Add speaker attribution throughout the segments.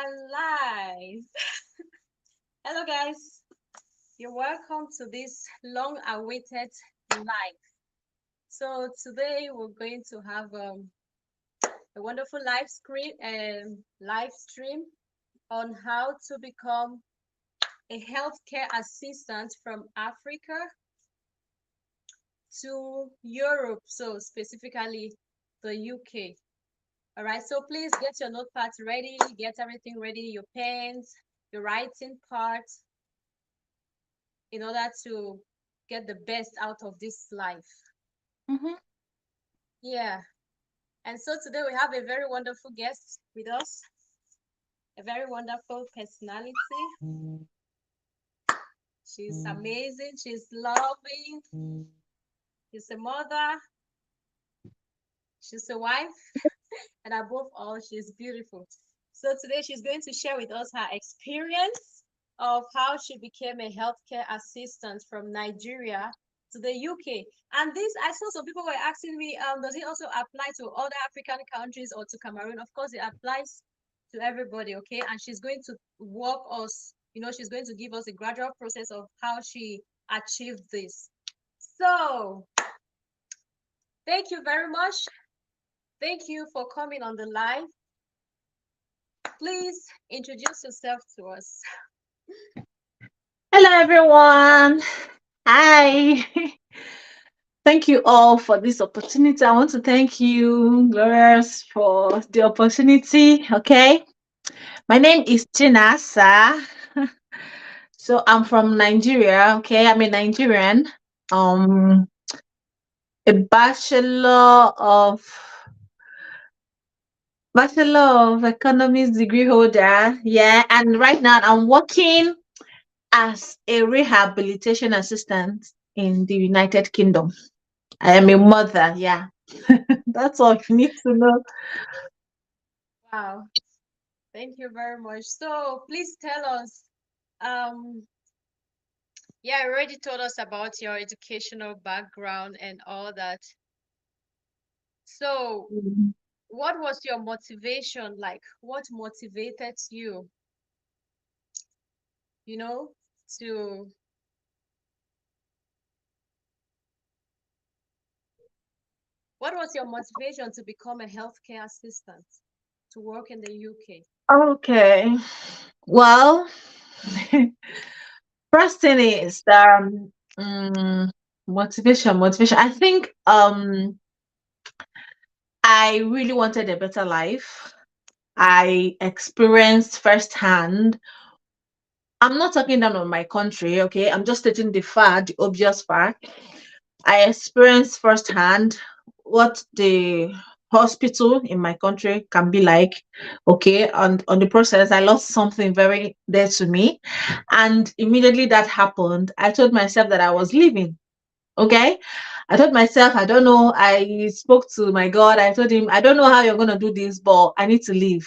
Speaker 1: are live. Hello, guys. You're welcome to this long-awaited live. So today we're going to have a wonderful live stream on how to become a healthcare assistant from Africa to Europe. So specifically the UK. All right, so please get your notepads ready, get everything ready, your pens, your writing part, in order to get the best out of this life. Yeah. And so today we have a very wonderful guest with us, a very wonderful personality. She's amazing, she's loving, she's a mother, she's a wife, and above all, she's beautiful. So today she's going to share with us her experience of how she became a healthcare assistant from Nigeria to the UK. And this, I saw some people were asking me, does it also apply to other African countries or to Cameroon? Of course, it applies to everybody, okay? And she's going to walk us, she's going to give us a gradual process of how she achieved this. So, thank you very much. Thank you for coming on the live. Please introduce yourself to us.
Speaker 2: Hello, everyone. Hi. Thank you all for this opportunity. I want to thank you, Glorious, for the opportunity. Okay. My name is Chinasa. So I'm from Nigeria. Okay. I'm a Nigerian. Um, a Bachelor of Economics degree holder. Yeah. And right now I'm working as a rehabilitation assistant in the United Kingdom. I am a mother. Yeah. That's all you need to know.
Speaker 1: Wow. Thank you very much. So please tell us, um, yeah, you already told us about your educational background and all that. So
Speaker 2: Mhm.
Speaker 1: what was your motivation like? What motivated you, you know, to what was your motivation to become a healthcare assistant to work in the UK?
Speaker 2: Okay. Well, first thing is motivation. I think I really wanted a better life. I experienced firsthand. I'm not talking down on my country, okay? I'm just stating the obvious fact. I experienced firsthand what the hospital in my country can be like. Okay, and on the process, I lost something very dear to me, and immediately that happened, I told myself that I was leaving. Okay, I told myself, I don't know. I spoke to my God. I told him, I don't know how you're gonna do this, but I need to leave.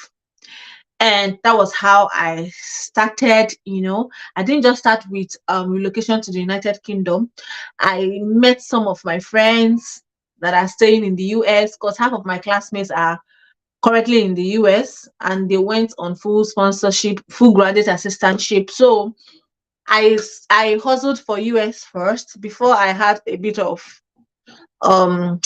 Speaker 2: And that was how I started. I didn't just start with relocation to the United Kingdom. I met some of my friends that are staying in the US, because half of my classmates are currently in the US, and they went on full sponsorship, full graduate assistantship. So I hustled for US first before I had a bit of um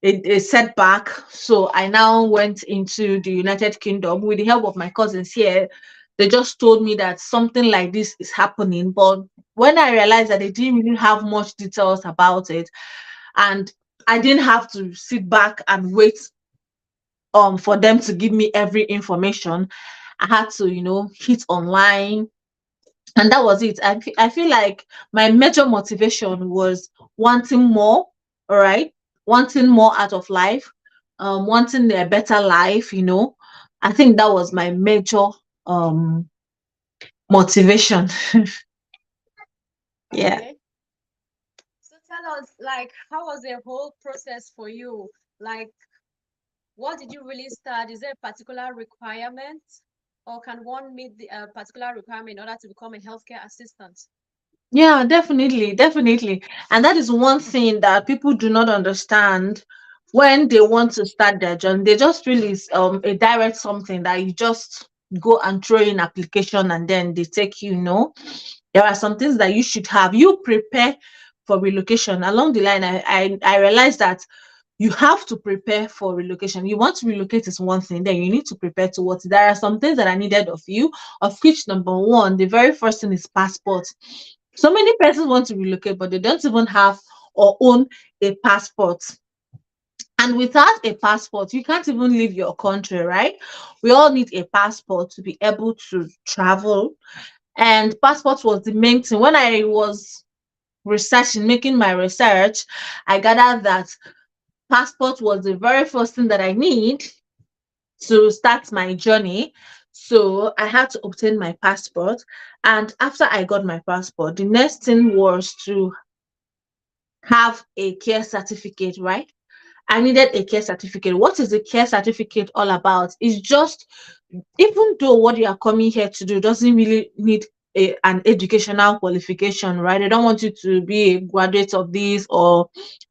Speaker 2: a setback. So I now went into the United Kingdom with the help of my cousins here. They just told me that something like this is happening. But when I realized that they didn't really have much details about it, and I didn't have to sit back and wait for them to give me every information, I had to, hit online. And that was it. I feel like my major motivation was wanting more, all right, wanting more out of life, wanting a better life. I think that was my major um motivation. Yeah.
Speaker 1: Okay. So tell us, like, how was the whole process for you? Like, what did you really start? Is there a particular requirement, or can one meet the particular requirement in order to become a healthcare assistant?
Speaker 2: Yeah, definitely. And that is one thing that people do not understand when they want to start their journey. They just release a direct something that you just go and throw in application and then they take you. No, there are some things that you should have. You prepare for relocation. Along the line, I realized that you have to prepare for relocation. You want to relocate is one thing, then you need to prepare towards it. There are some things that are needed of you, of which number one, the very first thing is passport. So many persons want to relocate, but they don't even have or own a passport. And without a passport, you can't even leave your country, right? We all need a passport to be able to travel. And passport was the main thing. When I was researching, making my research, I gathered that passport was the very first thing that I need to start my journey. So I had to obtain my passport. And after I got my passport, the next thing was to have a care certificate, right? I needed a care certificate. What is the care certificate all about? It's just, even though what you are coming here to do doesn't really need an educational qualification, right? They don't want you to be a graduate of this or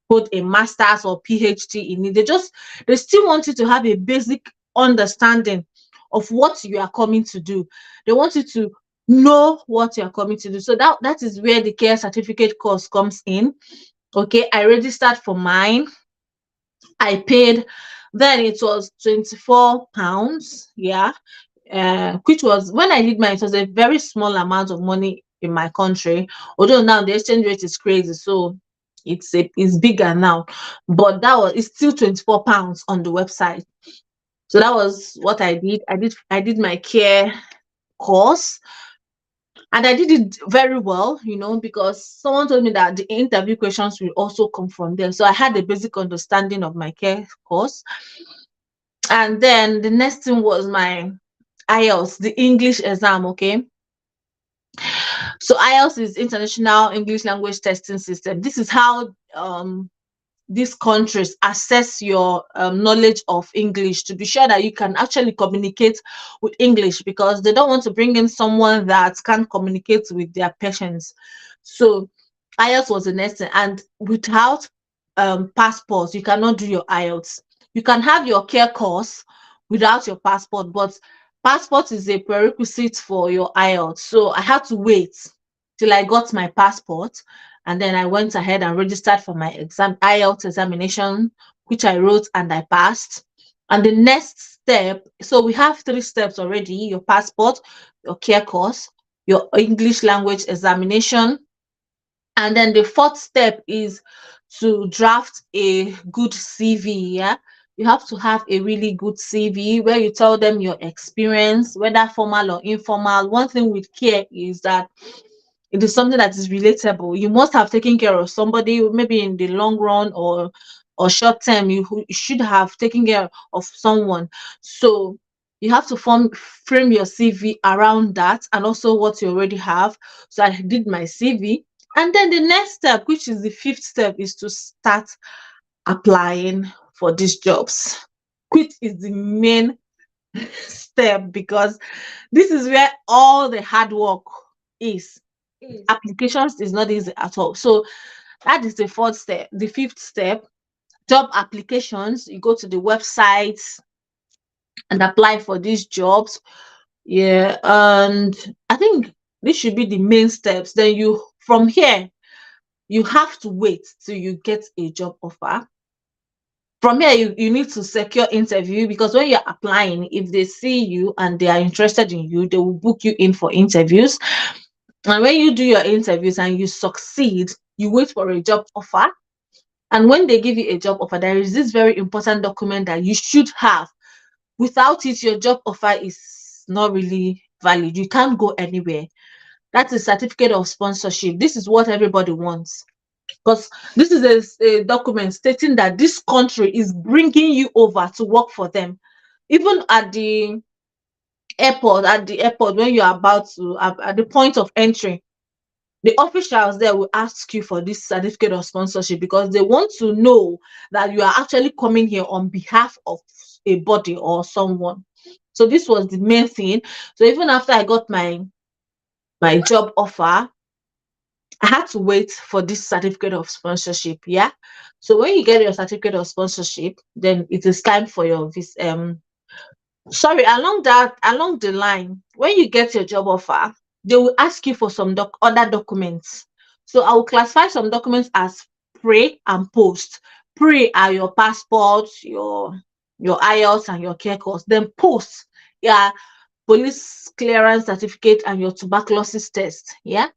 Speaker 2: put a master's or PhD in it. They still want you to have a basic understanding of what you are coming to do. They want you to know what you are coming to do. So that is where the care certificate course comes in. Okay, I registered for mine. I paid, then it was 24 pounds, yeah, which was, when I did mine, it was a very small amount of money in my country. Although now the exchange rate is crazy, so it's bigger now, but it's still 24 pounds on the website. So that was what I did. I did my care course, and I did it very well, because someone told me that the interview questions will also come from there. So I had a basic understanding of my care course. And then the next thing was my IELTS, the English exam, okay? So IELTS is International English Language Testing System. This is how these countries assess your knowledge of English, to be sure that you can actually communicate with English, because they don't want to bring in someone that can't communicate with their patients. So IELTS was the next thing. And without passports, you cannot do your IELTS. You can have your care course without your passport, but passport is a prerequisite for your IELTS. So I had to wait till I got my passport, and then I went ahead and registered for my IELTS examination, which I wrote and I passed. And the next step, so we have 3 steps already: your passport, your care course, your English language examination. And then the fourth step is to draft a good CV. Yeah. You have to have a really good CV where you tell them your experience, whether formal or informal. One thing with care is that it is something that is relatable. You must have taken care of somebody, maybe in the long run or short term. You should have taken care of someone. So you have to frame your CV around that, and also what you already have. So I did my CV. And then the next step, which is the fifth step, is to start applying for these jobs, which is the main step, because this is where all the hard work is.
Speaker 1: Is.
Speaker 2: Applications is not easy at all. So that is the fourth step. The fifth step, job applications. You go to the websites and apply for these jobs. Yeah, and I think this should be the main steps. Then from here, you have to wait till you get a job offer. From here, you need to secure interview, because when you're applying, if they see you and they are interested in you, they will book you in for interviews. And when you do your interviews and you succeed, you wait for a job offer. And when they give you a job offer, there is this very important document that you should have. Without it, your job offer is not really valid. You can't go anywhere. That's a certificate of sponsorship. This is what everybody wants, because this is a document stating that this country is bringing you over to work for them. Even at the airport, when you are about to, at the point of entry, the officials there will ask you for this certificate of sponsorship, because they want to know that you are actually coming here on behalf of a body or someone. So this was the main thing. So even after I got my job offer, I had to wait for this certificate of sponsorship. Yeah. So when you get your certificate of sponsorship, then it is time for your sorry, along the line, when you get your job offer, they will ask you for some other documents. So I will classify some documents as pre and post. Pre are your passport, your IELTS and your care course. Then post, yeah, police clearance certificate and your tuberculosis test. Yeah,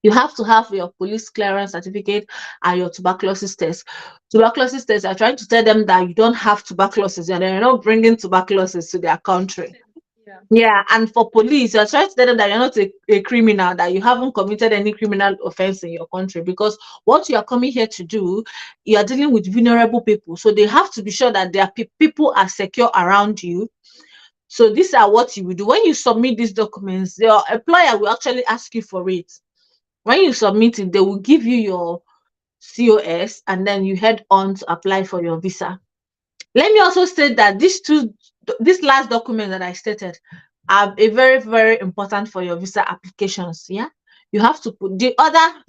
Speaker 2: you have to have your police clearance certificate and your tuberculosis test. Tuberculosis test, are trying to tell them that you don't have tuberculosis and they're not bringing tuberculosis to their country.
Speaker 1: Yeah.
Speaker 2: Yeah, and for police, you're trying to tell them that you're not a criminal, that you haven't committed any criminal offense in your country, because what you are coming here to do, you are dealing with vulnerable people. So they have to be sure that their people are secure around you. So these are what you will do. When you submit these documents, your employer will actually ask you for it. When you submit it, they will give you your COS and then you head on to apply for your visa. Let me also state that this last document that I stated are a very, very important for your visa applications. Yeah. You have to put the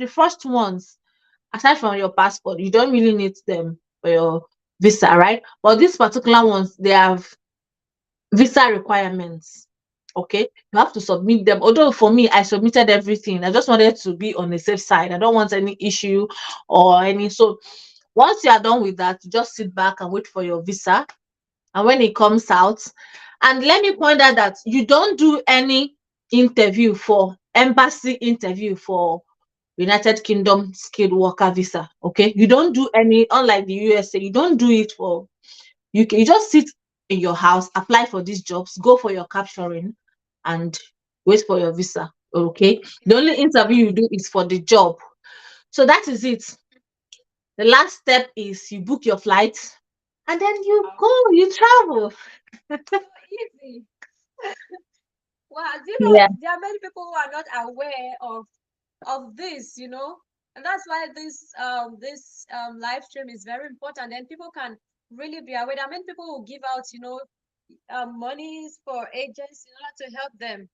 Speaker 2: first ones, aside from your passport, you don't really need them for your visa, right? But these particular ones, they have visa requirements. Okay, you have to submit them. Although for me, I submitted everything. I just wanted to be on the safe side. I don't want any issue or any. So once you are done with that, you just sit back and wait for your visa. And when it comes out, and let me point out that you don't do any interview for embassy interview for United Kingdom skilled worker visa. Okay, you don't do any, unlike the USA, you don't do it for UK. You just sit in your house, apply for these jobs, go for your capturing, and wait for your visa. Okay, the only interview you do is for the job. So that is it. The last step is you book your flight and then you
Speaker 1: Wow.
Speaker 2: go, you travel.
Speaker 1: So easy. Wow, do you know
Speaker 2: Yeah.
Speaker 1: there are many people who are not aware of this, and that's why this live stream is very important. And people can really be aware. There are many people who give out, monies for agents in order to help them.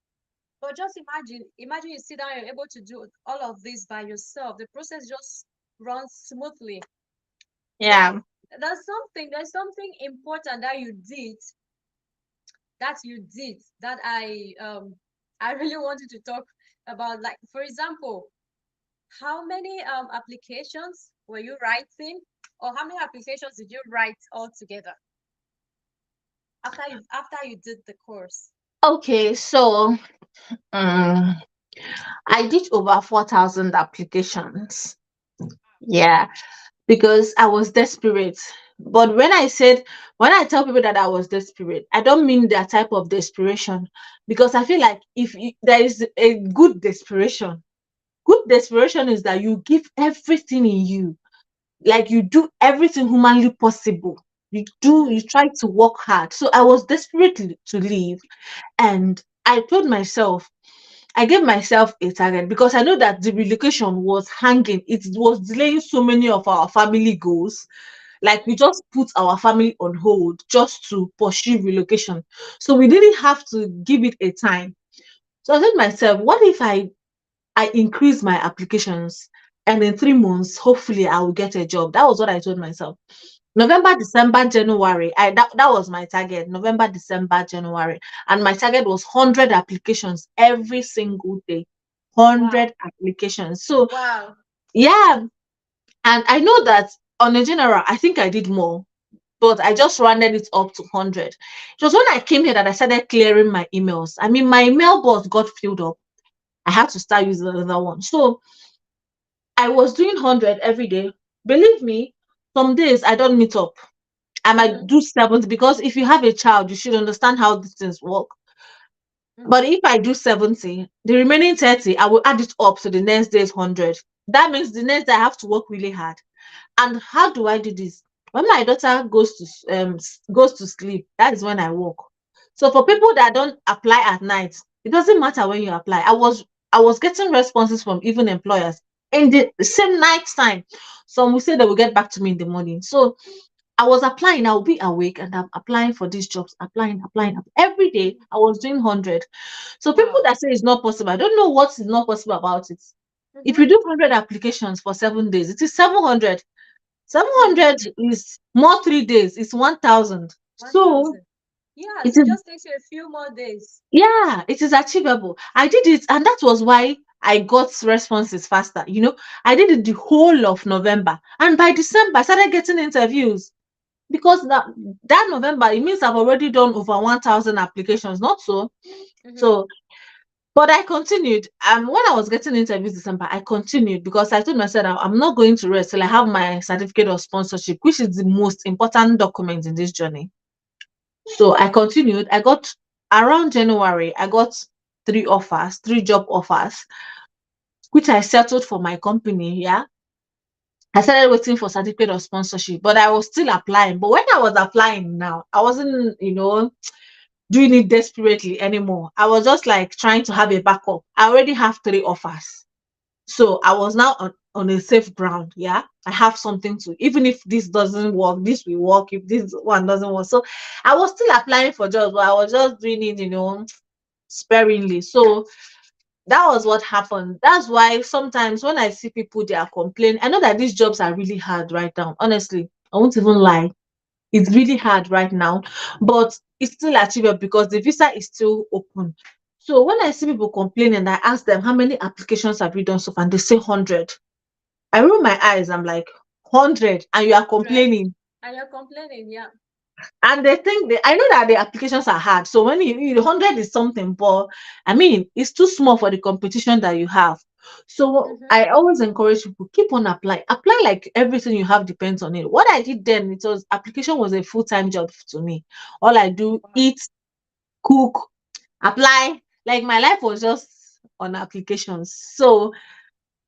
Speaker 1: But just imagine you sit down, you're able to do all of this by yourself. The process just runs smoothly. But
Speaker 2: Yeah.
Speaker 1: there's something important that you did that I really wanted to talk about. Like, for example, how many applications were you writing, or how many applications did you write altogether after you did the course?
Speaker 2: Okay, so um, I did over 4,000 applications. Yeah, because I was desperate. But when I tell people that I was desperate, I don't mean that type of desperation, because I feel like there is a good desperation. Good desperation is that you give everything in you, like you do everything humanly possible. You try to work hard. So I was desperate to leave, and I gave myself a target because I know that the relocation was hanging. It was delaying so many of our family goals. Like we just put our family on hold just to pursue relocation. So we didn't have to give it a time. So I said to myself, what if I increase my applications and in 3 months, hopefully I will get a job. That was what I told myself. November, December, January. That was my target. November, December, January. And my target was 100 applications every single day.
Speaker 1: Wow.
Speaker 2: 100 applications. So
Speaker 1: Wow.
Speaker 2: yeah. And I know that on a general, I think I did more, but I just rounded it up to 100. It was when I came here that I started clearing my emails. I mean, my mailbox got filled up. I had to start using another one. So I was doing 100 every day. Believe me, some days I don't meet up. I might
Speaker 1: Mm-hmm.
Speaker 2: do 70, because if you have a child, you should understand how these things work. But
Speaker 1: Mm-hmm.
Speaker 2: if I do 70, the remaining 30, I will add it up to the next day's 100. That means the next day I have to work really hard. And how do I do this? When my daughter goes to sleep, that is when I work. So for people that don't apply at night, it doesn't matter when you apply. I was getting responses from even employers in the same night time. Some will say they will get back to me in the morning. So I was applying, I'll be awake and I'm applying for these jobs, applying. Every day I was doing 100. So people
Speaker 1: Wow.
Speaker 2: that say it's not possible, I don't know what is not possible about it. If
Speaker 1: Mm-hmm.
Speaker 2: you do 100 applications for 7 days, it is 700.
Speaker 1: Mm-hmm.
Speaker 2: 700 is more 3 days, it's 1,000. So
Speaker 1: 1,000. Yes,
Speaker 2: It
Speaker 1: it
Speaker 2: is,
Speaker 1: just takes you a few more days.
Speaker 2: yeah, it is achievable. I did it, and that was why I got responses faster. I did it the whole of November, and by December, I started getting interviews because that November, it means I've already done over 1,000 applications. Not so.
Speaker 1: Mm-hmm.
Speaker 2: So, but I continued. When I was getting interviews December, I continued because I told myself I'm not going to rest till I have my certificate of sponsorship, which is the most important document in this journey. So I continued. I got around January, I got three job offers, which I settled for my company. Yeah. I started waiting for certificate of sponsorship, but I was still applying. But when I was applying now, I wasn't, doing it desperately anymore. I was just like trying to have a backup. I already have three offers. So I was now on a safe ground. Yeah. I have something to, even if this doesn't work, this will work if this one doesn't work. So I was still applying for jobs, but I was just doing it, sparingly. So that was what happened. That's why sometimes when I see people they are complaining, I know that these jobs are really hard right now. Honestly, I won't even lie. It's really hard right now, but it's still achievable because the visa is still open. So when I see people complaining, I ask them how many applications have you done so far, and they say 100. I roll my eyes. I'm like, 100, and you are
Speaker 1: 100.
Speaker 2: complaining.
Speaker 1: And you're complaining, yeah.
Speaker 2: And they think I know that the applications are hard. So when 100 is something, but I mean, it's too small for the competition that you have. So
Speaker 1: Mm-hmm.
Speaker 2: I always encourage people keep on applying. Apply like everything you have depends on it. What I did then, it was application was a full-time job to me. All I do,
Speaker 1: Wow.
Speaker 2: eat, cook, apply. Like my life was just on applications. So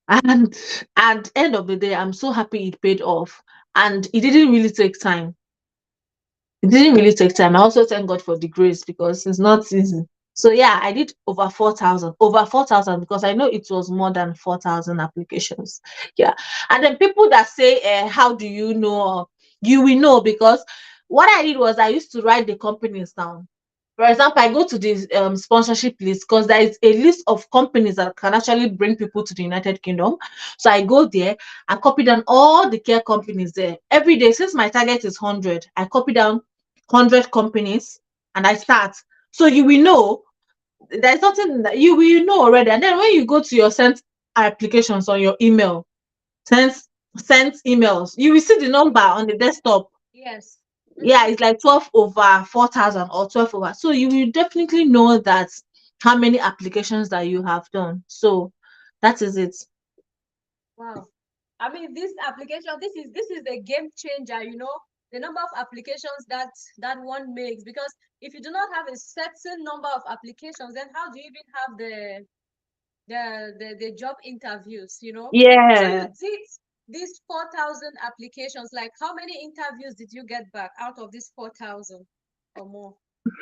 Speaker 2: and at the end of the day, I'm so happy it paid off. And it didn't really take time. It didn't really take time. I also thank God for the grace because it's not easy. So yeah, I did over 4,000 because I know it was more than 4,000 applications. Yeah. And then people that say, how do you know? You will know because what I did was I used to write the companies down. For example, I go to this sponsorship list because there is a list of companies that can actually bring people to the United Kingdom. So I go there, I copy down all the care companies there. Every day, since my target is 100, I copy down 100 companies and I start. So you will know there's nothing that you will know already. And then when you go to your sent applications on your email, sent sent emails, you will see the number on the desktop.
Speaker 1: Yes.
Speaker 2: Yeah,
Speaker 1: Mm-hmm.
Speaker 2: it's like 12 over 4,000 or 12 over. So you will definitely know that how many applications that you have done. So that is it.
Speaker 1: Wow. I mean, this application, this is the game changer, the number of applications that one makes. Because if you do not have a certain number of applications, then how do you even have the job interviews? So you
Speaker 2: Yeah.
Speaker 1: did these 4,000 applications. Like, how many interviews did you get back out of these 4,000 or more?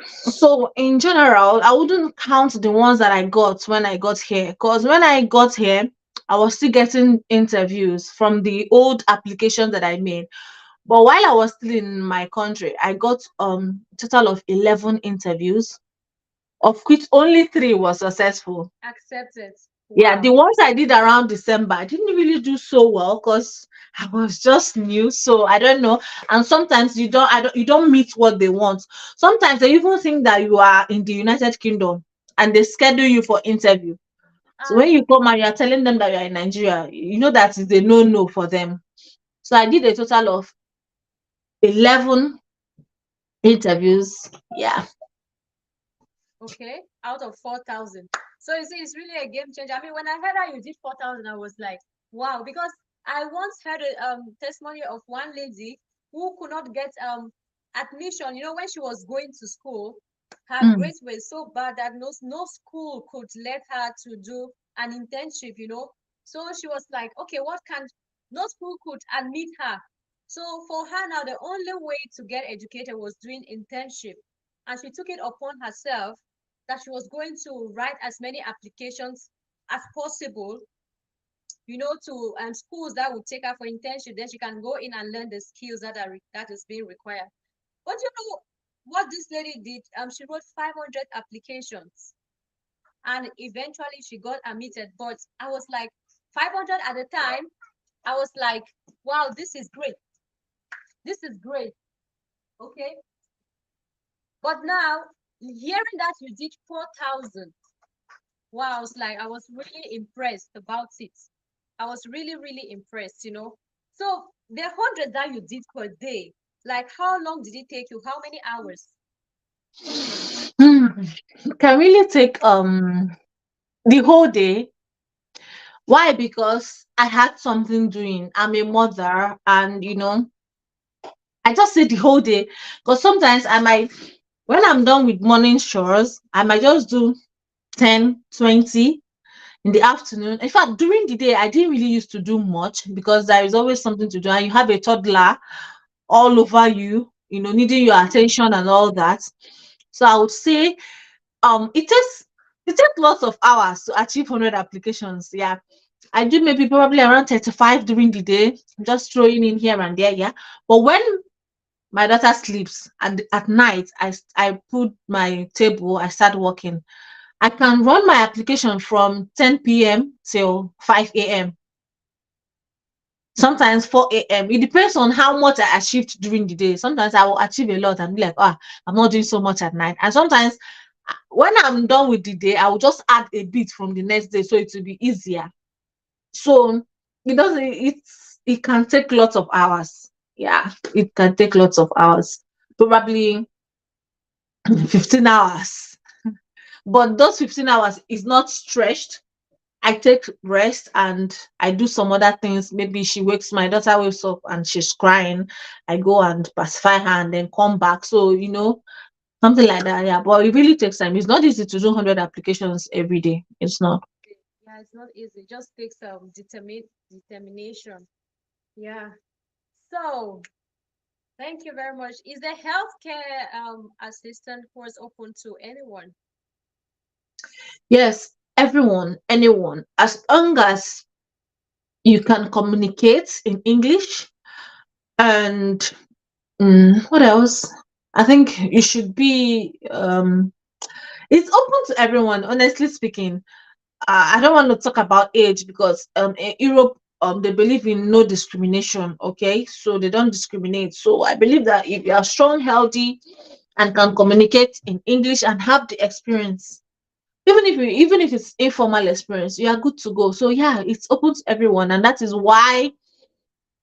Speaker 2: So in general, I wouldn't count the ones that I got when I got here. Because when I got here, I was still getting interviews from the old application that I made. But while I was still in my country, I got total of 11 interviews, of which only three was successful.
Speaker 1: Accepted.
Speaker 2: Yeah, the
Speaker 1: Wow.
Speaker 2: ones I did around December, I didn't really do so well because I was just new. So I don't know. And sometimes you don't meet what they want. Sometimes they even think that you are in the United Kingdom and they schedule you for interview. So when
Speaker 1: And
Speaker 2: you come and you're telling them that you're in Nigeria, you know that is a no-no for them. So I did a total of 11 interviews. Yeah.
Speaker 1: okay, out of 4,000. So you see, it's really a game changer. I mean, when I heard that you did 4,000, I was like, wow, because I once heard a testimony of one lady who could not get admission. When she was going to school, her
Speaker 2: Mm.
Speaker 1: grades were so bad that no school could let her to do an internship. So she was like, okay, what can no school could admit her. So for her now, the only way to get educated was doing internship, and she took it upon herself that she was going to write as many applications as possible, to schools that would take her for internship. Then she can go in and learn the skills that is being required. But what this lady did? She wrote 500 applications, and eventually she got admitted. But I was like, 500 at the time. I was like, wow, this is great. This is great. Okay. But now, hearing that you did 4,000, wow, I was like, I was really impressed about it. I was really, really impressed, you know. So the 100 that you did per day, like how long did it take you? How many hours?
Speaker 2: Hmm. Can really take the whole day. Why? Because I had something doing. I'm a mother, and I just say the whole day. Because sometimes I might, when I'm done with morning chores, I might just do 10, 20 in the afternoon. In fact, during the day, I didn't really used to do much because there is always something to do, and you have a toddler all over you, needing your attention and all that. So I would say it takes lots of hours to achieve 100 applications. Yeah. I do maybe probably around 35 during the day, just throwing in here and there, yeah. But when my daughter sleeps and at night I put my table, I start working. I can run my application from 10 p.m. till 5 a.m., sometimes 4 a.m. It depends on how much I achieved during the day. Sometimes I will achieve a lot and be like, I'm not doing so much at night. And sometimes when I'm done with the day, I will just add a bit from the next day so it will be easier. So it can take lots of hours. Yeah, it can take lots of hours. Probably 15 hours. But those 15 hours is not stretched. I take rest and I do some other things. Maybe my daughter wakes up and she's crying. I go and pacify her and then come back. So, something like that. Yeah. But it really takes time. It's not easy to do 100 applications every day. It's not.
Speaker 1: Yeah, it's not easy. It just takes determination. Yeah. So thank you very much. Is the healthcare assistant course open to anyone?
Speaker 2: Yes, everyone, anyone, as long as you can communicate in English and what else? I think you should be it's open to everyone, honestly speaking. I don't want to talk about age because in Europe they believe in no discrimination, okay? So they don't discriminate. So I believe that if you are strong, healthy, and can communicate in English and have the experience, even if it's informal experience, you are good to go. So yeah, it's open to everyone, and that is why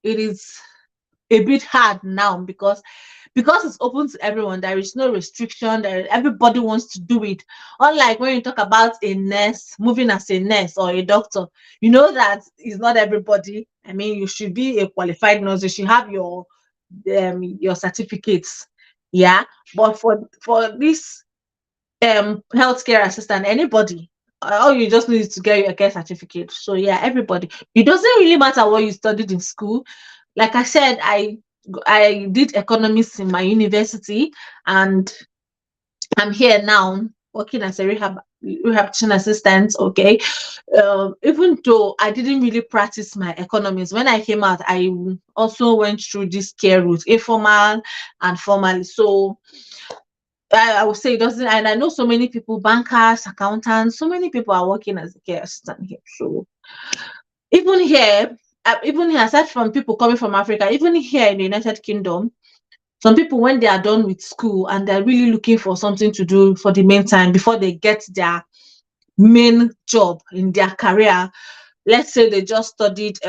Speaker 2: it is a bit hard now because it's open to everyone. There is no restriction. Everybody wants to do it. Unlike when you talk about a nurse moving as a nurse or a doctor, you know that is not everybody. I mean, you should be a qualified nurse. You should have your certificates. Yeah, but for this healthcare assistant, anybody, all you just need to get your care certificate. So yeah, everybody. It doesn't really matter what you studied in school. Like I said, I did economics in my university, and I'm here now working as a rehabilitation assistant. Okay, even though I didn't really practice my economics when I came out, I also went through this care route, informal and formal. So I would say it doesn't, and I know so many people, bankers, accountants, so many people are working as a care assistant here. So even here, aside from people coming from Africa, even here in the United Kingdom, some people, when they are done with school and they're really looking for something to do for the meantime before they get their main job in their career, let's say they just studied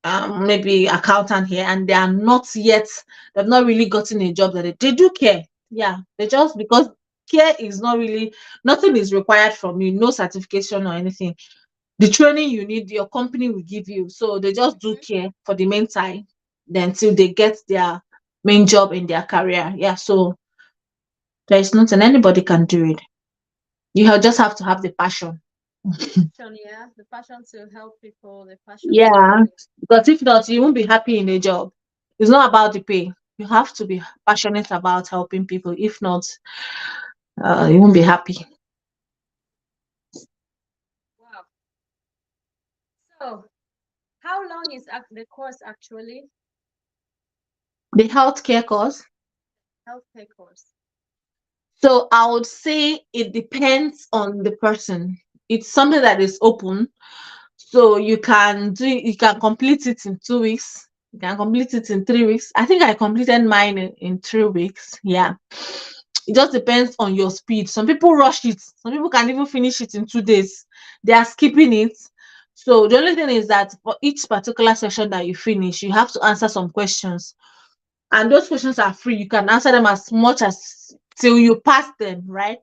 Speaker 2: maybe accountant here and they've not really gotten a job that they do care. Yeah, they just because care is not really, nothing is required from you, no certification or anything. The training you need, your company will give you. So they just do
Speaker 1: Mhm.
Speaker 2: care for the meantime, then till they get their main job in their career. Yeah, so there is nothing, anybody can do it. Just have to have the passion.
Speaker 1: Passion, yeah, the passion to help people, the passion
Speaker 2: Yeah,
Speaker 1: to.
Speaker 2: because if not, you won't be happy in a job. It's not about the pay. You have to be passionate about helping people. If not, you won't be happy.
Speaker 1: Wow. So, how long is the course actually?
Speaker 2: The healthcare course.
Speaker 1: Healthcare course.
Speaker 2: So I would say it depends on the person. It's something that is open. So you can complete it in 2 weeks. You can complete it in 3 weeks. I think I completed mine in 3 weeks. Yeah. It just depends on your speed. Some people rush it. Some people can even finish it in 2 days. They are skipping it. So the only thing is that for each particular session that you finish, you have to answer some questions. And those questions are free. You can answer them as much as till you pass them, right?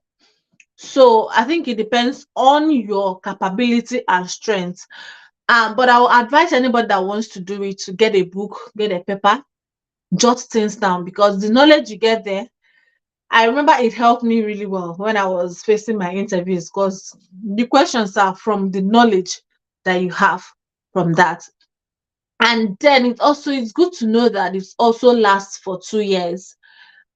Speaker 2: So I think it depends on your capability and strength. But I will advise anybody that wants to do it to get a book, get a paper, jot things down, because the knowledge you get there, I remember it helped me really well when I was facing my interviews, because the questions are from the knowledge that you have from that. And then it's good to know that it also lasts for 2 years.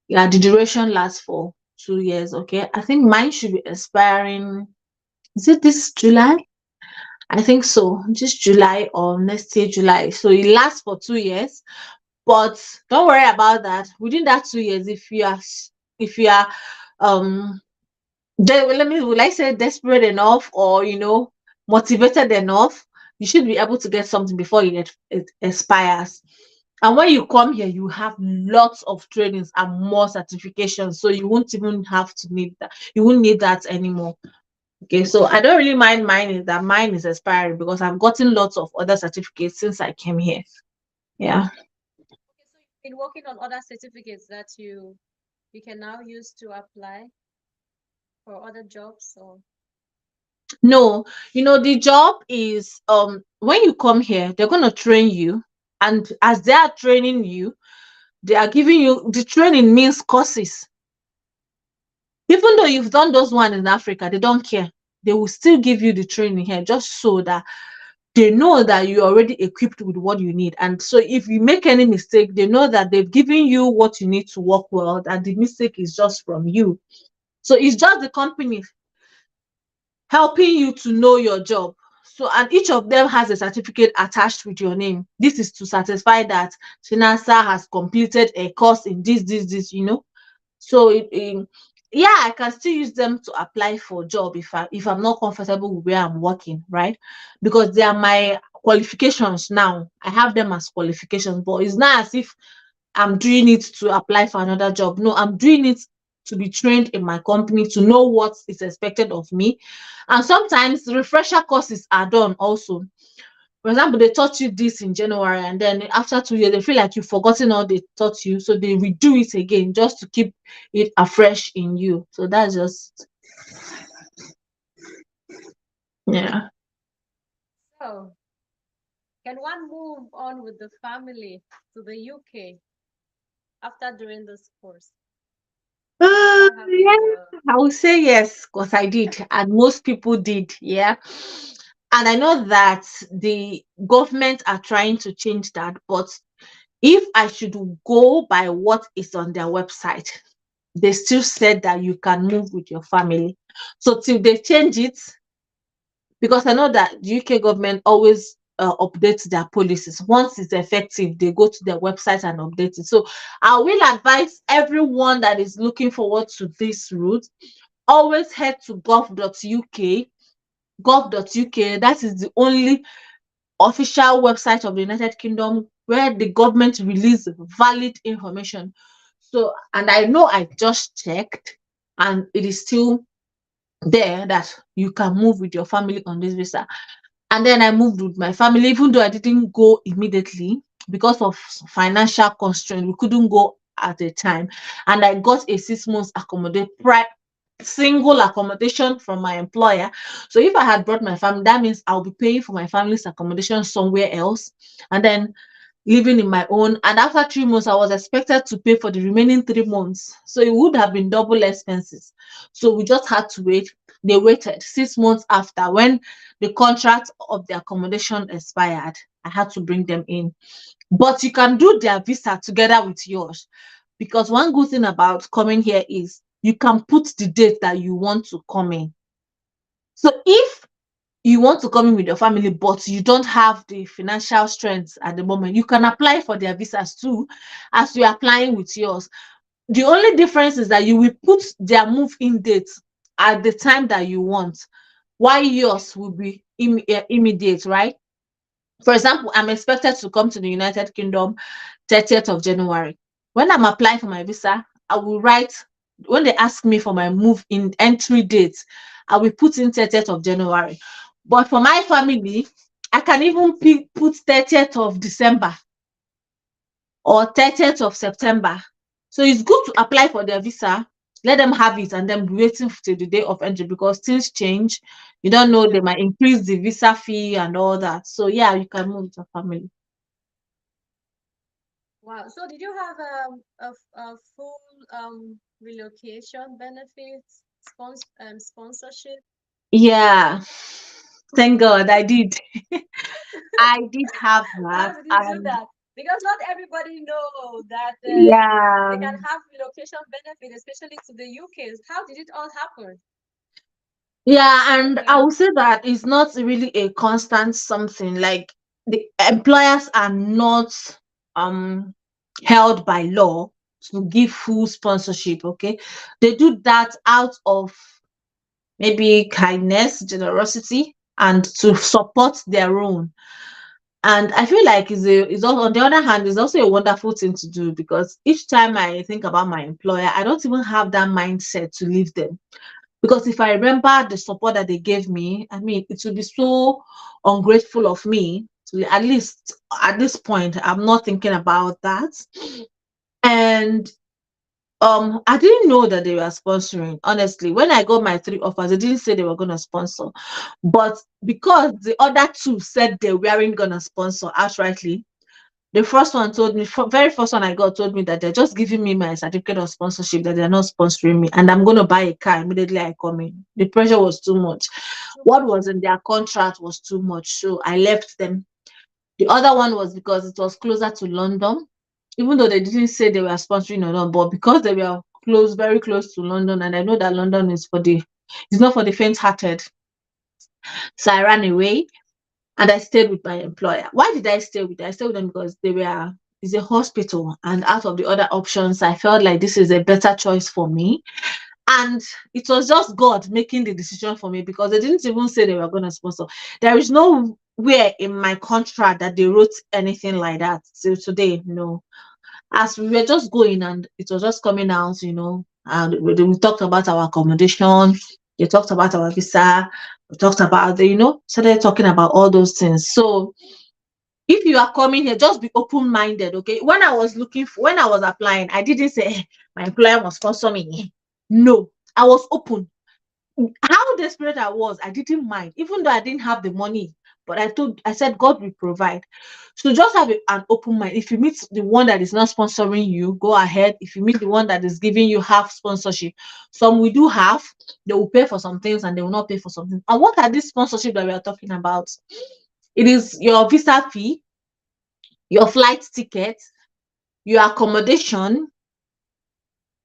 Speaker 2: Yeah, the duration lasts for 2 years. Okay. I think mine should be expiring. Is it this July? I think so. This July or next year, July. So it lasts for 2 years. But don't worry about that. Within that 2 years, if you are um will I say desperate enough, or motivated enough, you should be able to get something before it expires. And when you come here, you have lots of trainings and more certifications, so you won't even have to need that. You won't need that anymore. Okay, so I don't really mind mine is expiring, because I've gotten lots of other certificates since I came here. Yeah.
Speaker 1: Okay, so you've been working on other certificates that you can now use to apply for other jobs, or
Speaker 2: No, the job is, when you come here, they're gonna train you, and as they are training you, they are giving you the training means courses. Even though you've done those one in Africa, they don't care. They will still give you the training here, just so that they know that you're already equipped with what you need. And so if you make any mistake, they know that they've given you what you need to work well, and the mistake is just from you. So it's just the company helping you to know your job. So, and each of them has a certificate attached with your name. This is to satisfy that Chinasa has completed a course in this. So yeah, I can still use them to apply for a job if I'm not comfortable with where I'm working, right? Because they are my qualifications now. I have them as qualifications, but it's not as if I'm doing it to apply for another job. No, I'm doing it to be trained in my company, to know what is expected of me. And sometimes refresher courses are done also. For example, they taught you this in January, and then after 2 years, they feel like you've forgotten all they taught you. So they redo it again just to keep it afresh in you. So that's just, yeah.
Speaker 1: so can one move on with the family to the UK after doing this course? After having
Speaker 2: Yeah,
Speaker 1: the
Speaker 2: I would say yes, because I did, and most people did. Yeah. And I know that the government are trying to change that, but if I should go by what is on their website, they still said that you can move with your family. So till they change it, because I know that the UK government always updates their policies. Once it's effective, they go to their website and update it. So I will advise everyone that is looking forward to this route, always head to gov.uk. Gov.uk, that is the only official website of the United Kingdom where the government release valid information. So, and I know I just checked, and it is still there that you can move with your family on this visa. And then I moved with my family, even though I didn't go immediately because of financial constraint. We couldn't go at the time. And I got a 6 months single accommodation from my employer. So if I had brought my family, that means I'll be paying for my family's accommodation somewhere else, and then living in my own. And after 3 months, I was expected to pay for the remaining 3 months. So it would have been double expenses. So we just had to wait. They waited 6 months after, when the contract of the accommodation expired. I had to bring them in. But you can do their visa together with yours, because one good thing about coming here is you can put the date that you want to come in. So if you want to come in with your family, but you don't have the financial strength at the moment, you can apply for their visas too, as you're applying with yours. The only difference is that you will put their move-in date at the time that you want, while yours will be immediate, right? For example, I'm expected to come to the United Kingdom 30th of January. When I'm applying for my visa, I will write when they ask me for my move in entry date, I will put in 30th of January. But for my family, I can even put 30th of December or 30th of September. So it's good to apply for their visa, let them have it, and then be waiting till the day of entry because things change. You don't know, they
Speaker 1: Yeah.
Speaker 2: might increase the visa fee and all that. So yeah, you can move with your family.
Speaker 1: Wow. So did you have a full relocation benefits sponsorship?
Speaker 2: Yeah, thank God I did. I did have
Speaker 1: How
Speaker 2: that,
Speaker 1: did you do
Speaker 2: and
Speaker 1: that? Because not everybody know that they
Speaker 2: yeah,
Speaker 1: can have relocation benefit, especially to the UK. How did it all happen?
Speaker 2: yeah, and I
Speaker 1: Okay.
Speaker 2: would say that it's not really a constant something. Like the employers are not um held by law to give full sponsorship. Okay, they do that out of maybe kindness, generosity, and to support their own. And I feel like it's also, on the other hand, it's also a wonderful thing to do because each time I think about my employer, I don't even have that mindset to leave them. Because if I remember the support that they gave me, I mean, it would be so ungrateful of me to, at least at this point, I'm not thinking about that. And I didn't know that they were sponsoring. Honestly, when I got my three offers, they didn't say they were gonna sponsor. But because the other two said they weren't gonna sponsor outrightly, the first one told me, very first one I got told me that they're just giving me my certificate of sponsorship, that they're not sponsoring me, and I'm going to buy a car immediately I come in. The pressure was too much.
Speaker 1: Too
Speaker 2: What
Speaker 1: much.
Speaker 2: was in their contract was too much, so I left them. The other one was because it was closer to London, even though they didn't say they were sponsoring or not, but because they were close, very close to London, and I know that London is for the, it's not for the faint-hearted. So I ran away and I stayed with my employer. Why did I stay with them? I stayed with them because they were, it's a hospital, and out of the other options, I felt like this is a better choice for me. And it was just God making the decision for me because they didn't even say they were going to sponsor. There is nowhere in my contract that they wrote anything like that. So today, no. As we were just going and it was just coming out, and we talked about our accommodation, they talked about our visa, we talked about started talking about all those things. So if you are coming here, just be open-minded, okay? When I was applying, I didn't say, my employer must sponsor me. No, I was open. How desperate I was, I didn't mind, even though I didn't have the money. But I said, God will provide. So just have an open mind. If you meet the one that is not sponsoring you, go ahead. If you meet the one that is giving you half sponsorship, some we do half, they will pay for some things and they will not pay for something. And what are these sponsorship that we are talking about? It is your visa fee, your flight ticket, your accommodation,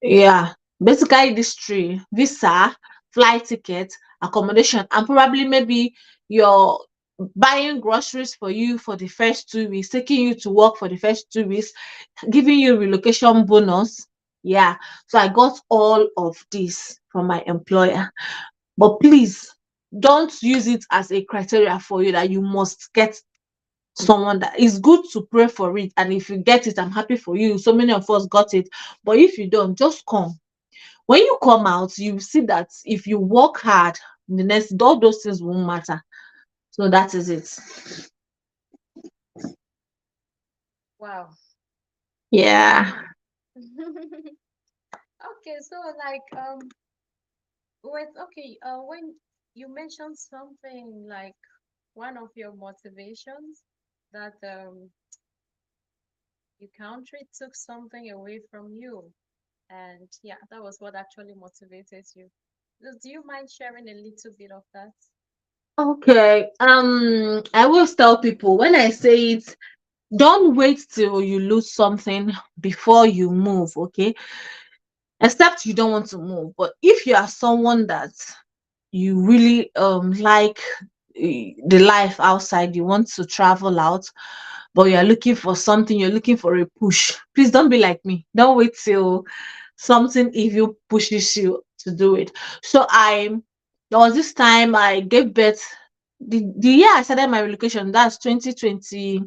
Speaker 2: yeah, basically these three: visa, flight ticket, accommodation, and probably maybe you're buying groceries for you for the first 2 weeks, taking you to work for the first 2 weeks, giving you relocation bonus. Yeah, so I got all of this from my employer. But please don't use it as a criteria for you that you must get someone. That is good to pray for it, and if you get it, I'm happy for you. So many of us got it. But if you don't, just come. When you come out, you see that if you work hard, the next, all those things won't matter. So that is it.
Speaker 1: Wow.
Speaker 2: Yeah.
Speaker 1: Wow. Okay, so like when you mentioned something like one of your motivations that your country took something away from you, and yeah, that was what actually motivated you. Do you mind sharing a little bit of that?
Speaker 2: Okay. I always tell people when I say it, don't wait till you lose something before you move, okay? Except you don't want to move. But if you are someone that you really like the life outside, you want to travel out, but you're looking for something, you're looking for a push, please don't be like me. Don't wait till something evil pushes you to do it. So there was this time I gave birth, the year I started my relocation, that's 2020,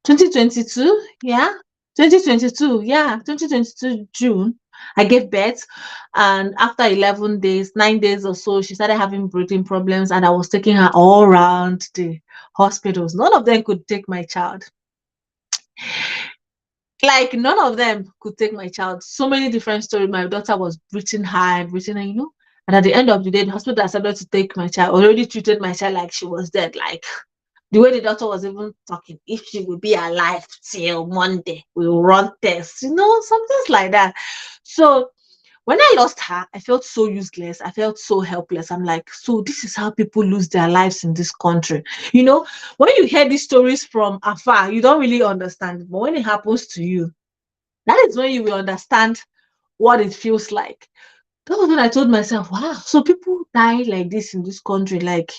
Speaker 2: 2022. Yeah, 2022, yeah, 2022 June. I gave birth, and after 11 days, 9 days or so, she started having breathing problems, and I was taking her all around the hospitals. None of them could take my child. Like none of them could take my child. So many different stories. My daughter was breathing high, breathing, and and at the end of the day, the hospital decided to take my child. Already treated my child like she was dead. Like the way the doctor was even talking, if she will be alive till Monday, we'll run tests, some things like that. So when I lost her, I felt so useless. I felt so helpless. I'm like, so this is how people lose their lives in this country. You know, when you hear these stories from afar, you don't really understand. But when it happens to you, that is when you will understand what it feels like. That was when I told myself, wow, so people die like this in this country. Like,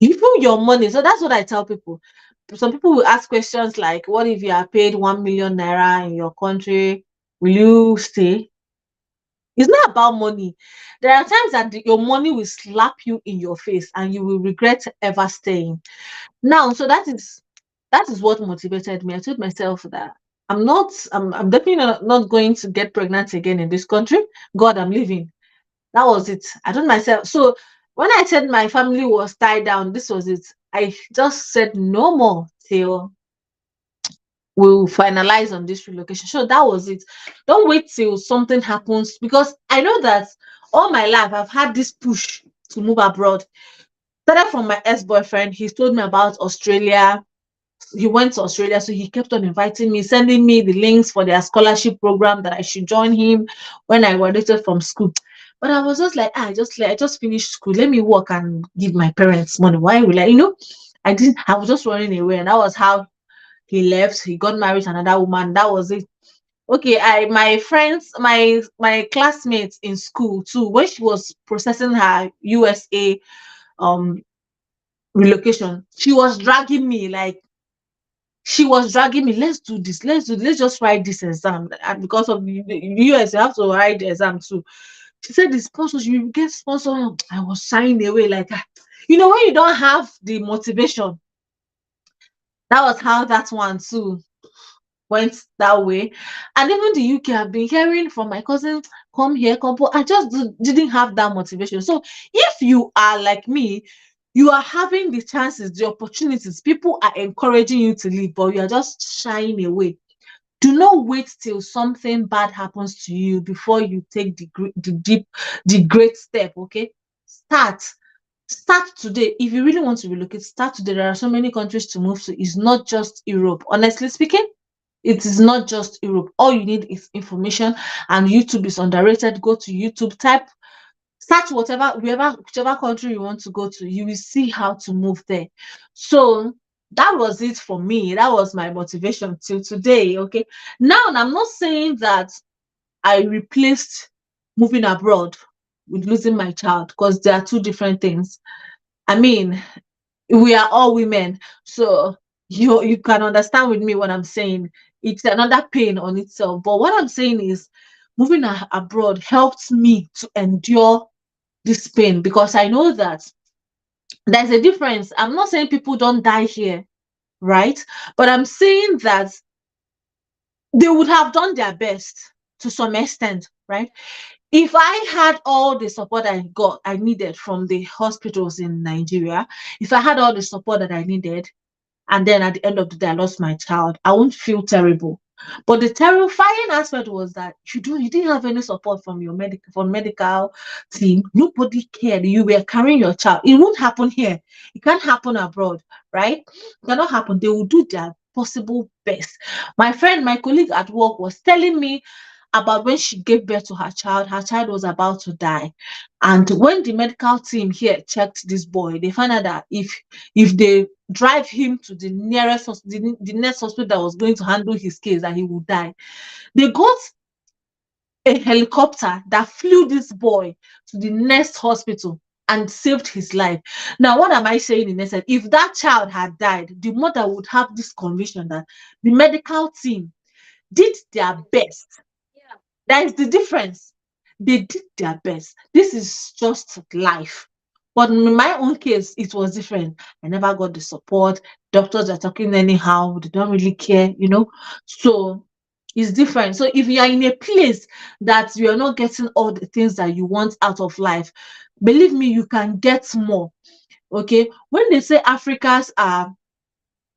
Speaker 2: even your money. So that's what I tell people. Some people will ask questions like, what if you are paid 1 million naira in your country? Will you stay? It's not about money. There are times that your money will slap you in your face and you will regret ever staying. Now, so that is what motivated me. I told myself that I'm definitely not going to get pregnant again in this country. God, I'm leaving. That was it. I told myself. So when I said my family was tied down, this was it. I just said no more till we'll finalize on this relocation. So that was it. Don't wait till something happens, because I know that all my life I've had this push to move abroad. Started from my ex-boyfriend. He told me about Australia. He went to Australia, so he kept on inviting me, sending me the links for their scholarship program that I should join him when I graduated from school. But I was just like, I just finished school. Let me work and give my parents money. Why will I? I didn't. I was just running away, and that was how he left. He got married to another woman. That was it. Okay, my friends, my classmates in school too, when she was processing her USA um relocation, she was dragging me. Let's do this. Let's just write this exam. And because of the US, you have to write the exam too. She said the sponsors, you will get sponsored. I was shying away like, when you don't have the motivation. That was how that one too went that way. And even the UK, I've been hearing from my cousin, come here, come. I just didn't have that motivation. So if you are like me, you are having the chances, the opportunities, people are encouraging you to leave, but you are just shying away. Do not wait till something bad happens to you before you take the great step. Okay, start start today. If you really want to relocate, start today. There are so many countries to move to. It's not just Europe. Honestly speaking, it is not just Europe. All you need is information, and YouTube is underrated. Go to YouTube, type, search whichever country you want to go to. You will see how to move there. So that was it for me. That was my motivation till today. Okay. Now, I'm not saying that I replaced moving abroad with losing my child, because there are two different things. I mean, we are all women, so you can understand with me what I'm saying. It's another pain on itself, but what I'm saying is moving abroad helped me to endure this pain, because I know that there's a difference. I'm not saying people don't die here, right? But I'm saying that they would have done their best to some extent, right? If I had all the support I needed from the hospitals in Nigeria, if I had all the support that I needed, and then at the end of the day I lost my child, I won't feel terrible. But the terrifying aspect was that you didn't have any support from your medical team. Nobody cared. You were carrying your child. It won't happen here. It can't happen abroad, right? It cannot happen. They will do their possible best. My colleague at work was telling me about when she gave birth to her child was about to die. And when the medical team here checked this boy, they found out that if they drive him to the the next hospital that was going to handle his case, that he would die. They got a helicopter that flew this boy to the next hospital and saved his life. Now, what am I saying in essence? If that child had died, the mother would have this conviction that the medical team did their best.
Speaker 1: Yeah.
Speaker 2: That is the difference. They did their best. This is just life. But in my own case, it was different. I never got the support. Doctors are talking anyhow. They don't really care. So It's different. So if you are in a place that you are not getting all the things that you want out of life, believe me, you can get more. Okay. When they say Africans are,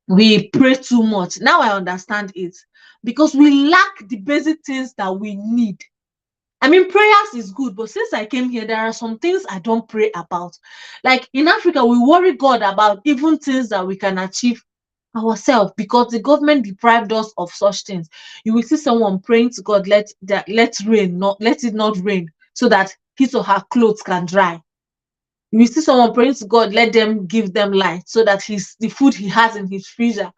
Speaker 2: we pray too much, now I understand it, because we lack the basic things that we need. I mean, prayers is good, but since I came here, there are some things I don't pray about. Like in Africa, we worry God about even things that we can achieve ourselves because the government deprived us of such things. You will see someone praying to God, let rain, not let it not rain, so that his or her clothes can dry. You will see someone praying to God, let them give them light, so that the food he has in his freezer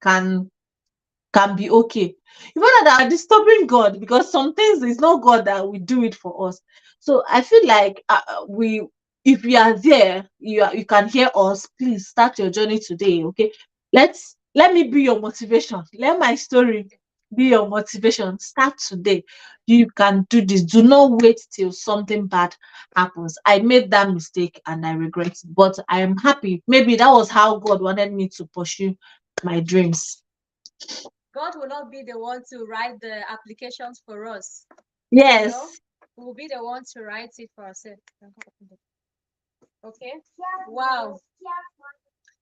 Speaker 2: can be okay. You find that are disturbing God, because some things it's not God that will do it for us. So I feel like we, if we are there, you can hear us. Please start your journey today. Okay, let me be your motivation. Let my story be your motivation. Start today. You can do this. Do not wait till something bad happens. I made that mistake and I regret it, but I am happy. Maybe that was how God wanted me to pursue my dreams.
Speaker 1: God will not be the one to write the applications for us. You know,
Speaker 2: Yes.
Speaker 1: we'll be the one to write it for ourselves. Okay. Wow.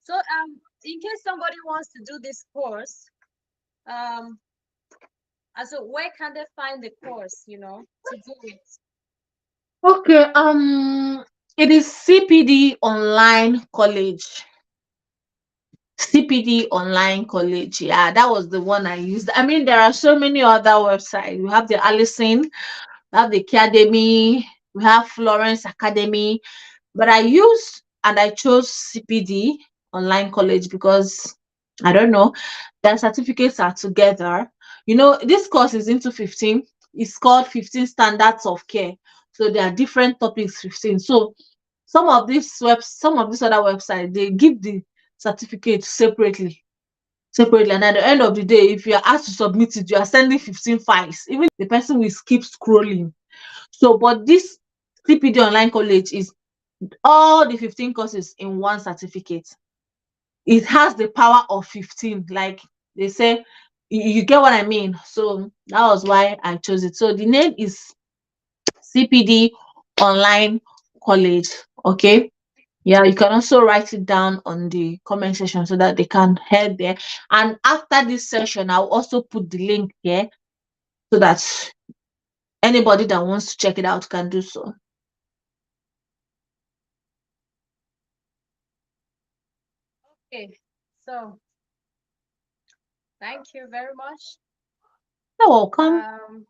Speaker 1: So in case somebody wants to do this course, um so where can they find the course, to do it?
Speaker 2: Okay. It is CPD Online College. CPD Online College. Yeah, that was the one I used. I mean, there are so many other websites. We have the Allison, we have the Academy, we have Florence Academy, but I chose CPD Online College because I don't know, their certificates are together. This course is into 15. It's called 15 Standards of Care. So there are different topics, 15. So some of these other websites, they give the certificate separately, and at the end of the day, if you are asked to submit it, you are sending 15 files. Even the person will keep scrolling. So but this CPD Online College is all the 15 courses in one certificate. It has the power of 15, like they say. You get what I mean? So that was why I chose it. So the name is CPD Online College. Okay. Yeah, you can also write it down on the comment section so that they can head there. And after this session, I'll also put the link here so that anybody that wants to check it out can do so.
Speaker 1: Okay. So thank you very much.
Speaker 2: You're welcome.
Speaker 1: Um,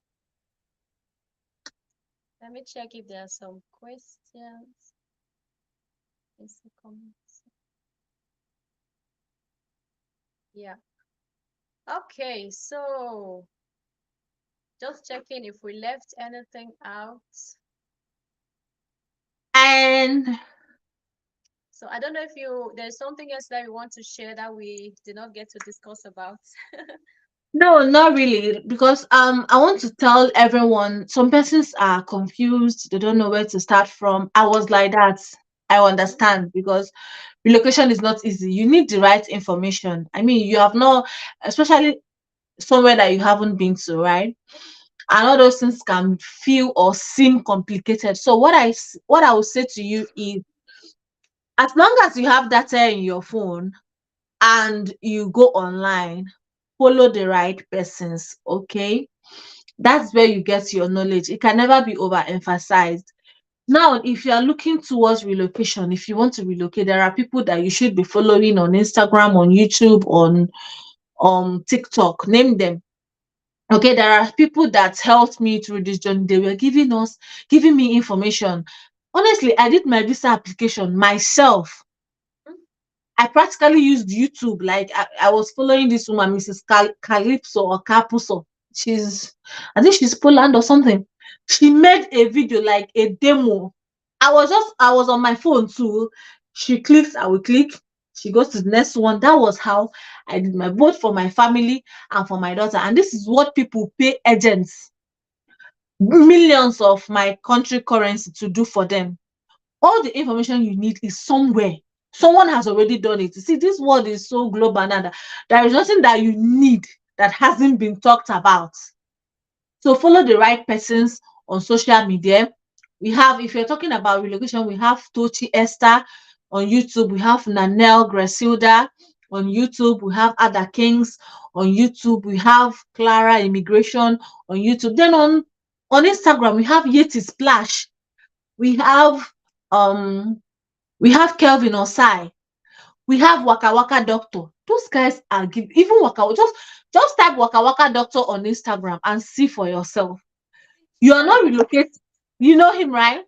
Speaker 1: let me check if there are some questions. Is the comments? Yeah. Okay, so just checking if we left anything out.
Speaker 2: And
Speaker 1: So I don't know if there's something else that you want to share that we did not get to discuss about.
Speaker 2: no, not really, because I want to tell everyone, some persons are confused, they don't know where to start from. I was like that. I understand, because relocation is not easy. You need the right information. I mean, you have no, especially somewhere that you haven't been to, right? And all those things can feel or seem complicated. So what I will say to you is, as long as you have data in your phone and you go online, follow the right persons. Okay, that's where you get your knowledge. It can never be overemphasized. Now, if you are looking towards relocation, if you want to relocate, there are people that you should be following on Instagram, on YouTube, on TikTok. Name them. Okay, there are people that helped me through this journey. They were giving me information. Honestly, I did my visa application myself. I practically used YouTube. Like I was following this woman, Mrs. Calypso or Capuso. I think she's Poland or something. She made a video, like a demo. I was on my phone too. She clicks, I will click. She goes to the next one. That was how I did my, both for my family and for my daughter. And this is what people pay agents millions of my country currency to do for them. All the information you need is somewhere. Someone has already done it. You see, this world is so global now that there is nothing that you need that hasn't been talked about. So follow the right persons on social media. We have, if you're talking about relocation, we have Tochi Esther on YouTube. We have Nanelle Gresilda on YouTube. We have Ada Kings on YouTube. We have Clara Immigration on YouTube. Then on Instagram, we have Yeti Splash. We have um we have Kelvin Osai. We have Waka Waka Doctor. Those guys are give even Waka just type Waka Waka Doctor on Instagram and see for yourself. You are not
Speaker 1: Sure.
Speaker 2: relocated. You know him, right?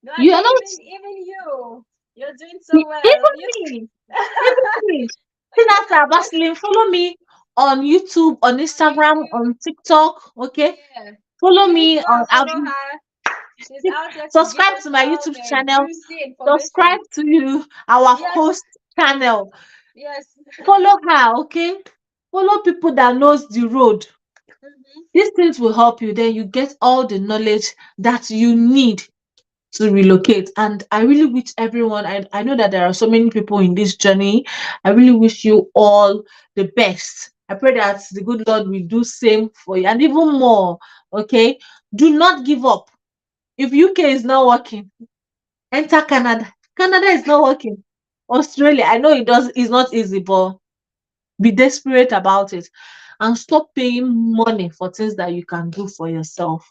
Speaker 1: No, I
Speaker 2: You are
Speaker 1: think
Speaker 2: not
Speaker 1: even you, you're doing so well.
Speaker 2: even me. Even me. See that Vaseline. Follow me on YouTube, on
Speaker 1: Thank
Speaker 2: Instagram,
Speaker 1: you.
Speaker 2: on TikTok. Okay.
Speaker 1: Yeah.
Speaker 2: Follow
Speaker 1: Please
Speaker 2: me
Speaker 1: go
Speaker 2: on
Speaker 1: and follow her. She's out there to give
Speaker 2: subscribe
Speaker 1: us
Speaker 2: to my
Speaker 1: all
Speaker 2: YouTube
Speaker 1: the
Speaker 2: channel.
Speaker 1: juicy
Speaker 2: Subscribe
Speaker 1: information.
Speaker 2: to our
Speaker 1: Yes,
Speaker 2: host channel.
Speaker 1: yes.
Speaker 2: Follow her, okay? Follow people that knows the road.
Speaker 1: Mhm.
Speaker 2: These things will help you. Then you get all the knowledge that you need to relocate. And I really wish everyone, I know that there are so many people in this journey. I really wish you all the best. I pray that the good Lord will do same for you and even more. Okay. Do not give up. If UK is not working, enter Canada. Canada is not working. Australia, I know it's not easy, but be desperate about it and stop paying money for things that you can do for yourself.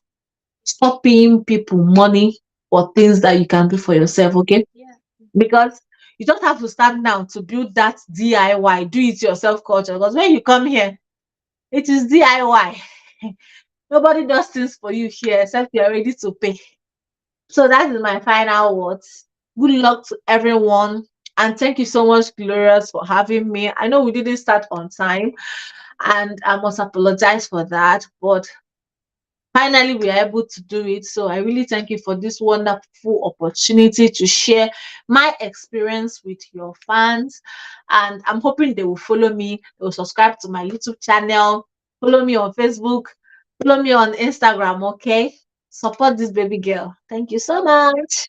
Speaker 2: Stop paying people money for things that you can do for yourself, okay?
Speaker 1: Yeah.
Speaker 2: Because you just have to start now to build that DIY, do it yourself culture. Because when you come here, it is DIY. Nobody does things for you here except you're ready to pay. So that is my final words. Good luck to everyone. And thank you so much, Glorious, for having me. I know we didn't start on time, and I must apologize for that. But finally, we are able to do it. So I really thank you for this wonderful opportunity to share my experience with your fans. And I'm hoping they will follow me, they will subscribe to my YouTube channel, follow me on Facebook, follow me on Instagram, okay? Support this baby girl. Thank you so
Speaker 1: Okay.
Speaker 2: much.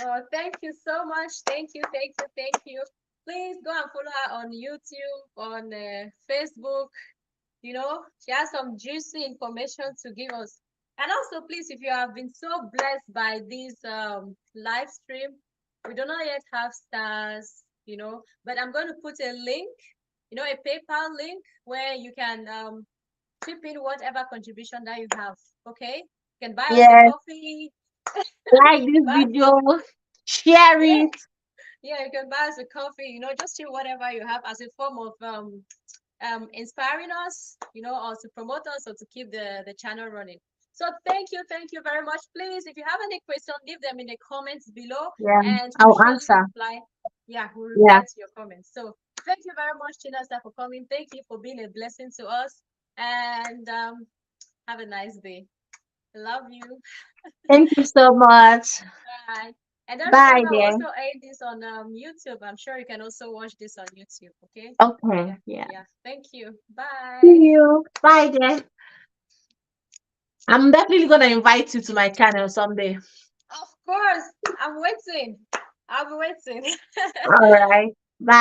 Speaker 1: Oh, thank you so much. Thank you, thank you, thank you. Please go and follow her on YouTube, on Facebook. You know, she has some juicy information to give us. And also, please, if you have been so blessed by this live stream, we do not yet have stars, but I'm going to put a link, a PayPal link where you can chip in whatever contribution that you have. Okay, you can buy us a
Speaker 2: Yes,
Speaker 1: coffee.
Speaker 2: like this
Speaker 1: buy,
Speaker 2: video, share
Speaker 1: yeah,
Speaker 2: it.
Speaker 1: yeah, you can buy us a coffee. Just do whatever you have as a form of inspiring us, or to promote us or to keep the channel running. So thank you very much. Please, if you have any questions, leave them in the comments below,
Speaker 2: Yeah,
Speaker 1: and we'll
Speaker 2: I'll
Speaker 1: surely
Speaker 2: answer.
Speaker 1: reply. Yeah, we'll reply
Speaker 2: Yeah,
Speaker 1: to your comments. So thank you very much, Chinasa, for coming. Thank you for being a blessing to us, and have a nice day. Love you.
Speaker 2: thank you so much.
Speaker 1: Bye. And don't
Speaker 2: Bye,
Speaker 1: remember, we
Speaker 2: dear.
Speaker 1: also air this on YouTube. I'm sure you can also watch this on YouTube. Okay.
Speaker 2: Okay,
Speaker 1: Yeah.
Speaker 2: yeah.
Speaker 1: Yeah. Thank you.
Speaker 2: See
Speaker 1: Bye.
Speaker 2: you. Bye, dear. I'm definitely gonna invite you to my channel someday.
Speaker 1: Of course, I'm waiting. I'll be waiting.
Speaker 2: All right. Bye.